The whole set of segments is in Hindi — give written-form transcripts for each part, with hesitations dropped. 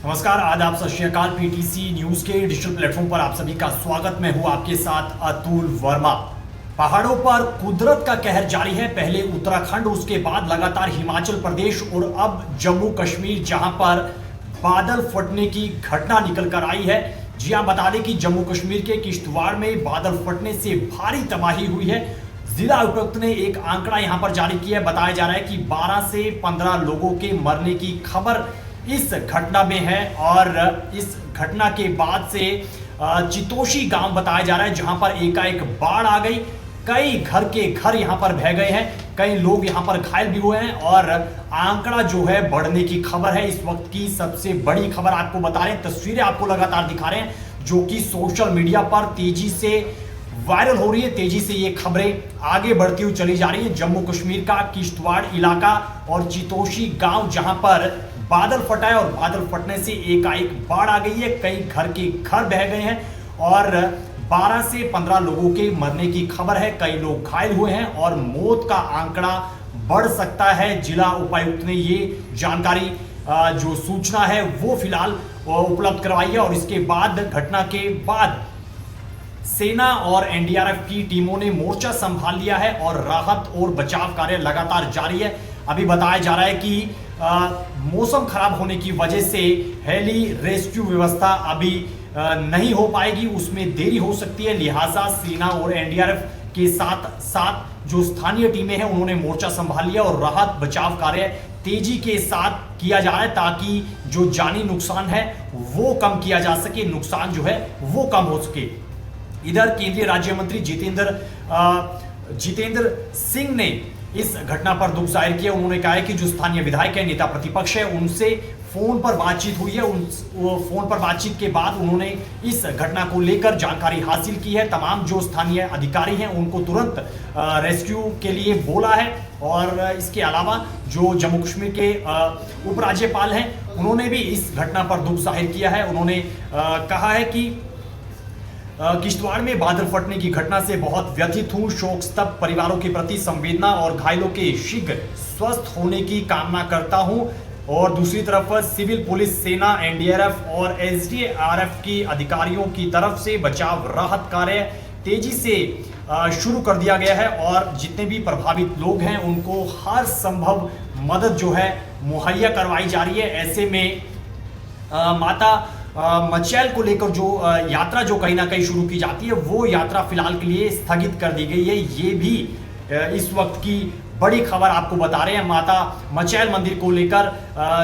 नमस्कार, आदाब, सत श्री अकाल। पीटीसी न्यूज के डिजिटल प्लेटफॉर्म पर आप सभी का स्वागत। मैं हूं आपके साथ अतुल वर्मा। पहाड़ों पर कुदरत का कहर जारी है। पहले उत्तराखंड, उसके बाद लगातार हिमाचल प्रदेश और अब जम्मू कश्मीर, जहां पर बादल फटने की घटना निकल कर आई है। जी हां, बता दें कि जम्मू कश्मीर के किश्तवाड़ में बादल फटने से भारी तबाही हुई है। जिला उपायुक्त ने एक आंकड़ा यहां पर जारी किया है। बताया जा रहा है कि 12 से 15 लोगों के मरने की खबर इस घटना में है। और इस घटना के बाद से चितोशी गांव बताया जा रहा है, जहां पर एकाएक बाढ़ आ गई। कई घर के घर यहां पर बह गए हैं, कई लोग यहां पर घायल भी हुए हैं और आंकड़ा जो है बढ़ने की खबर है। इस वक्त की सबसे बड़ी खबर आपको बता रहे हैं, तस्वीरें आपको लगातार दिखा रहे हैं, जो कि सोशल मीडिया पर तेजी से वायरल हो रही है। तेजी से ये खबरें आगे बढ़ती हुई चली जा रही है। जम्मू कश्मीर का किश्तवाड़ इलाका और चितोशी गांव, जहां पर बादल फटा है और बादल फटने से एकाएक बाढ़ आ गई है। कई घर के घर बह गए हैं और 12 से 15 लोगों के मरने की खबर है। कई लोग घायल हुए हैं और मौत का आंकड़ा बढ़ सकता है। जिला उपायुक्त ने ये जानकारी, जो सूचना है, वो फिलहाल उपलब्ध करवाई है। और इसके बाद, घटना के बाद, सेना और एनडीआरएफ की टीमों ने मोर्चा संभाल लिया है और राहत और बचाव कार्य लगातार जारी है। अभी बताया जा रहा है कि मौसम खराब होने की वजह से हेली रेस्क्यू व्यवस्था अभी नहीं हो पाएगी, उसमें देरी हो सकती है। लिहाजा सेना और एनडीआरएफ के साथ साथ जो स्थानीय टीमें हैं, उन्होंने मोर्चा संभाल लिया और राहत बचाव कार्य तेजी के साथ किया जा रहा है, ताकि जो जानी नुकसान है वो कम किया जा सके, नुकसान जो है वो कम हो सके। इधर केंद्रीय राज्य मंत्री जितेंद्र सिंह ने इस घटना पर दुख जाहिर किया। उन्होंने कहा है कि जो स्थानीय विधायक है, नेता प्रतिपक्ष है, उनसे फोन पर बातचीत हुई है। फोन पर बातचीत के बाद उन्होंने इस घटना को लेकर जानकारी हासिल की है। तमाम जो स्थानीय अधिकारी हैं, उनको तुरंत रेस्क्यू के लिए बोला है। और इसके अलावा जो जम्मू कश्मीर के उपराज्यपाल हैं, उन्होंने भी इस घटना पर दुख जाहिर किया है। उन्होंने कहा है कि किश्तवाड़ में बादल फटने की घटना से बहुत व्यथित हूं। शोक स्तब्ध परिवारों के प्रति संवेदना और घायलों के शीघ्र स्वस्थ होने की कामना करता हूं। और दूसरी तरफ सिविल, पुलिस, सेना, एनडीआरएफ और एसडीआरएफ की अधिकारियों की तरफ से बचाव राहत कार्य तेजी से शुरू कर दिया गया है और जितने भी प्रभावित लोग हैं, उनको हर संभव मदद जो है मुहैया करवाई जा रही है। ऐसे में माता मचैल को लेकर जो यात्रा जो कहीं ना कहीं शुरू की जाती है, वो यात्रा फिलहाल के लिए स्थगित कर दी गई है। ये भी इस वक्त की बड़ी खबर आपको बता रहे हैं, माता मचैल मंदिर को लेकर,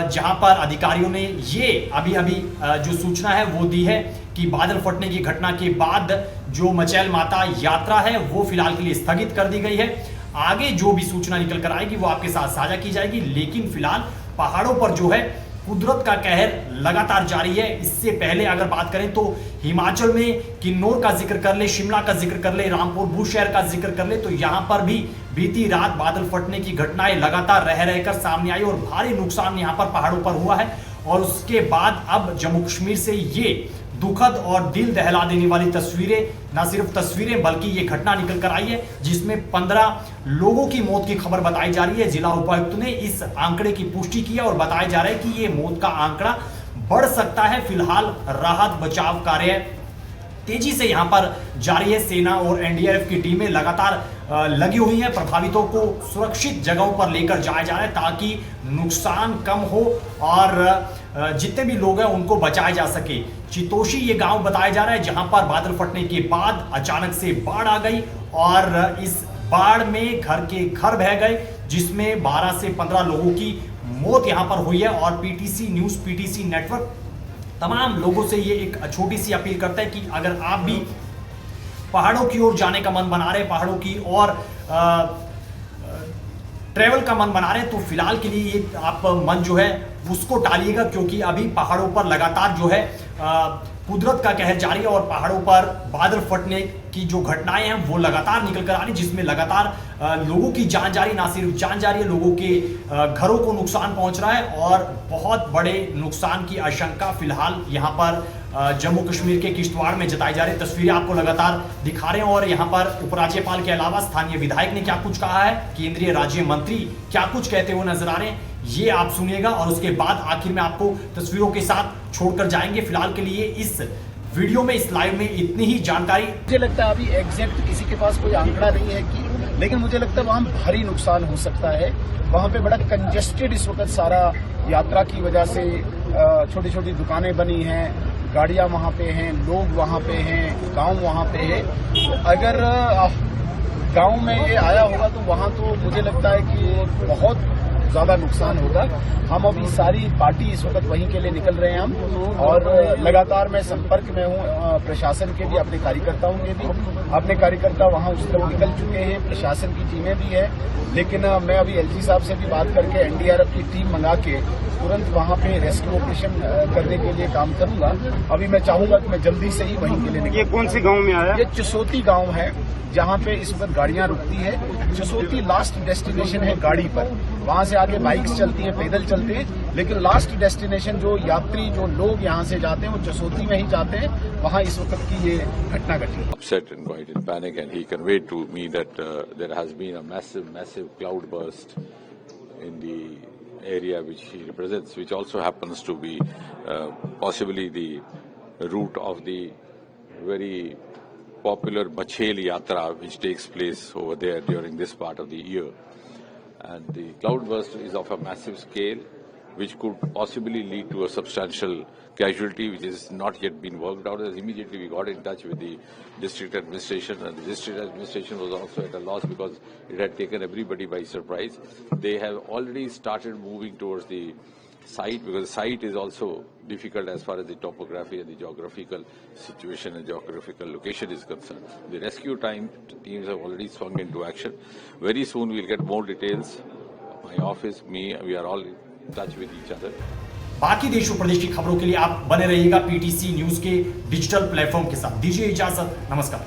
जहां पर अधिकारियों ने ये अभी जो सूचना है वो दी है कि बादल फटने की घटना के बाद जो मचैल माता यात्रा है वो फिलहाल के लिए स्थगित कर दी गई है। आगे जो भी सूचना निकल कर आएगी वो आपके साथ साझा की जाएगी। लेकिन फिलहाल पहाड़ों पर जो है कुदरत का कहर लगातार जारी है। इससे पहले अगर बात करें तो हिमाचल में किन्नौर का जिक्र कर ले, शिमला का जिक्र कर ले, रामपुर बुशहर का जिक्र कर ले, तो यहां पर भी बीती रात बादल फटने की घटनाएं लगातार रह रहकर सामने आई और भारी नुकसान यहां पर पहाड़ों पर हुआ है। और उसके बाद अब जम्मू कश्मीर से ये दुखद और दिल दहला देने वाली तस्वीरें, ना सिर्फ तस्वीरें बल्कि ये घटना निकल कर आई है, जिसमें 15 लोगों की मौत की खबर बताई जा रही है। जिला उपायुक्त ने इस आंकड़े की पुष्टि की है और बताया जा रहा है कि ये मौत का आंकड़ा बढ़ सकता है। फिलहाल राहत बचाव कार्य तेजी से यहां पर जारी है। सेना और एनडीआरएफ की टीमें लगातार लगी हुई हैं। प्रभावितों को सुरक्षित जगहों पर लेकर जाया जा रहा है, ताकि नुकसान कम हो और जितने भी लोग हैं उनको बचाया जा सके। चितोशी ये गांव बताया जा रहा है, जहां पर बादल फटने के बाद अचानक से बाढ़ आ गई और इस बाढ़ में घर के घर बह गए, जिसमें 12 से 15 लोगों की मौत यहां पर हुई है। और पीटीसी न्यूज, पीटीसी नेटवर्क तमाम लोगों से ये एक छोटी सी अपील करता है कि अगर आप भी पहाड़ों की ओर जाने का मन बना रहे, पहाड़ों की ओर ट्रेवल का मन बना रहे हैं, तो फिलहाल के लिए ये आप मन जो है उसको टालिएगा, क्योंकि अभी पहाड़ों पर लगातार जो है कुदरत का कहर जारी है और पहाड़ों पर बादल फटने की जो घटनाएं हैं वो लगातार निकल कर आ रही, जिसमें लगातार लोगों की जान जा रही, ना सिर्फ जान जा रही है, लोगों के घरों को नुकसान पहुंच रहा है और बहुत बड़े नुकसान की आशंका फिलहाल यहाँ पर जम्मू कश्मीर के किश्तवाड़ में जताई जा रही तस्वीरें आपको लगातार दिखा रहे हैं। और यहाँ पर उपराज्यपाल के अलावा स्थानीय विधायक ने क्या कुछ कहा है, केंद्रीय राज्य मंत्री क्या कुछ कहते हुए नजर आ रहे हैं, ये आप सुनिएगा और उसके बाद आखिर में आपको तस्वीरों के साथ छोड़कर जाएंगे। फिलहाल के लिए इस वीडियो में, इस लाइव में इतनी ही जानकारी। मुझे लगता है अभी एग्जैक्ट किसी के पास कोई आंकड़ा नहीं है कि, लेकिन मुझे लगता है वहाँ भारी नुकसान हो सकता है। वहाँ पे बड़ा कंजेस्टेड इस वक्त सारा यात्रा की वजह से, छोटी छोटी दुकानें बनी हैं, गाड़ियां वहाँ पे हैं, लोग वहाँ पे हैं, गांव वहाँ पे है। अगर गांव में ये आया होगा तो वहाँ तो मुझे लगता है कि बहुत ज्यादा नुकसान होगा। हम अभी सारी पार्टी इस वक्त वहीं के लिए निकल रहे हैं हम, और लगातार मैं संपर्क में हूँ प्रशासन के भी, अपने कार्यकर्ताओं के भी। अपने कार्यकर्ता वहाँ उस तरफ निकल चुके हैं, प्रशासन की टीमें भी है, लेकिन मैं अभी एलजी साहब से भी बात करके एनडीआरएफ की टीम मंगा के तुरंत वहाँ पे रेस्क्यू ऑपरेशन करने के लिए काम करूंगा। अभी मैं चाहूंगा कि मैं जल्दी से ही वहीं के लिए निकलूं। ये कौन सी गांव में आया? ये चसोती गांव है, जहाँ पे इस वक्त गाड़ियां रुकती है। चसोती लास्ट डेस्टिनेशन है गाड़ी पर, वहां से आगे बाइक्स चलती हैं, पैदल चलते हैं, लेकिन लास्ट डेस्टिनेशन जो यात्री, जो लोग यहाँ से जाते हैं वो चसोती में ही जाते हैं। वहाँ इस वक्त की ये घटना घटी। Upset and quite in panic, and he conveyed to me that there has been a massive cloud burst in the area which he represents, which also happens to be possibly the route of the very popular Machel Yatra, which takes place over there during this part of the year. And the cloudburst is of a massive scale, which could possibly lead to a substantial casualty, which is not yet been worked out. As immediately we got in touch with the district administration, and the district administration was also at a loss because it had taken everybody by surprise. They have already started moving towards the site, because the site is also difficult as far as the topography and the geographical situation and geographical location is concerned. The rescue teams have already swung into action. Very soon we'll get more details. My office, me, we are all in touch with each other. बाकी देश और प्रदेश की खबरों के लिए आप बने रहिएगा पीटीसी न्यूज के डिजिटल प्लेटफॉर्म के साथ। दीजिए इजाजत, नमस्कार।